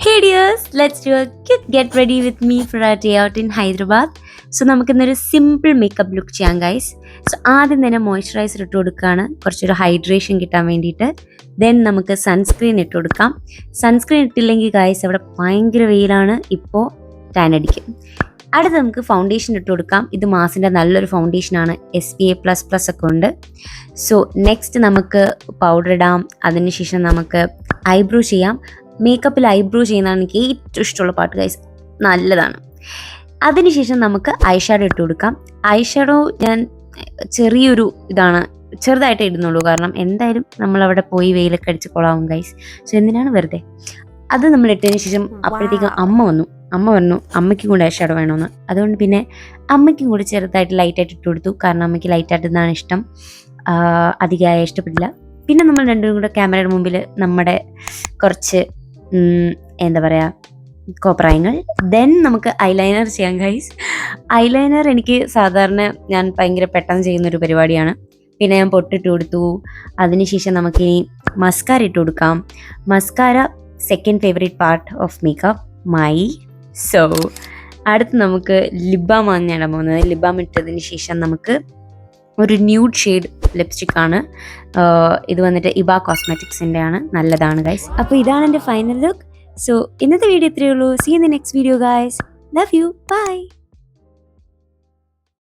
Okay dears, let's do a quick get ready with me for a day out in Hyderabad. So നമുക്കിന്നൊരു simple makeup look ചെയ്യാം guys. So ആദ്യം തന്നെ moisturiser ഇട്ട് കൊടുക്കുകയാണ്, കുറച്ചൊരു hydration കിട്ടാൻ വേണ്ടിയിട്ട്. ദെൻ നമുക്ക് സൺസ്ക്രീൻ ഇട്ട് കൊടുക്കാം. സൺസ്ക്രീൻ ഇട്ടില്ലെങ്കിൽ ഗൈസ് അവിടെ ഭയങ്കര വെയിലാണ്, ഇപ്പോൾ ടാൻ അടിക്കും. അടുത്ത് നമുക്ക് ഫൗണ്ടേഷൻ ഇട്ട് കൊടുക്കാം. ഇത് മാസിൻ്റെ നല്ലൊരു ഫൗണ്ടേഷനാണ്, SPA++ ഒക്കെ ഉണ്ട്. സോ നെക്സ്റ്റ് നമുക്ക് പൗഡർ ഇടാം. അതിനുശേഷം നമുക്ക് ഐബ്രോ ചെയ്യാം. മേക്കപ്പിൽ ഐബ്രോ ചെയ്യുന്നതാണ് എനിക്ക് ഏറ്റവും ഇഷ്ടമുള്ള പാട്ട് ഗൈസ്, നല്ലതാണ്. അതിനുശേഷം നമുക്ക് ഐഷാഡോ ഇട്ട് കൊടുക്കാം. ഐഷാഡോ ഞാൻ ചെറിയൊരു ഇതാണ്, ചെറുതായിട്ടേ ഇടുന്നുള്ളൂ, കാരണം എന്തായാലും നമ്മളവിടെ പോയി വെയിലൊക്കെ അടിച്ച് കൊള്ളാവും ഗൈസ്. സോ എന്തിനാണ് വെറുതെ. അത് നമ്മൾ ഇട്ടതിന് ശേഷം അപ്പോഴത്തേക്കും അമ്മ പറഞ്ഞു അമ്മയ്ക്കും കൂടെ ഐഷാഡോ വേണമെന്ന്. അതുകൊണ്ട് പിന്നെ അമ്മയ്ക്കും കൂടി ചെറുതായിട്ട് ലൈറ്റായിട്ട് ഇട്ട് കൊടുത്തു, കാരണം അമ്മയ്ക്ക് ലൈറ്റായിട്ടെന്നാണ് ഇഷ്ടം, അധികമായി ഇഷ്ടപ്പെട്ടില്ല. പിന്നെ നമ്മൾ രണ്ടും കൂടെ ക്യാമറയുടെ മുമ്പിൽ നമ്മുടെ കുറച്ച് എന്താ പറയുക കോപ്രായങ്ങൾ. ദെൻ നമുക്ക് ഐലൈനർ ചെയ്യാം ഗൈസ്. ഐലൈനർ എനിക്ക് സാധാരണ ഞാൻ ഭയങ്കര പെട്ടെന്ന് ചെയ്യുന്നൊരു പരിപാടിയാണ്. പിന്നെ ഞാൻ പൊട്ടിട്ട് കൊടുത്തു. അതിനുശേഷം നമുക്കിനി മസ്കാര ഇട്ട് കൊടുക്കാം. Mascara second favourite part of makeup my. So അടുത്ത് നമുക്ക് ലിബാമാണ് ഞാൻ ഇടാൻ പോകുന്നത്. ലിബാം ഇട്ടതിന് ശേഷം നമുക്ക് ഒരു ന്യൂഡ് ഷെയ്ഡ് ലിപ്സ്റ്റിക്കാണ്. ഇത് വന്നിട്ട് ഇബ കോസ്മെറ്റിക്സിൻ്റെ ആണ്, നല്ലതാണ് ഗൈസ്. അപ്പോൾ ഇതാണ് എൻ്റെ ഫൈനൽ ലുക്ക്. സോ ഇന്നത്തെ വീഡിയോ ഇത്രയേ ഉള്ളൂ. See in the next video guys. Love you, by.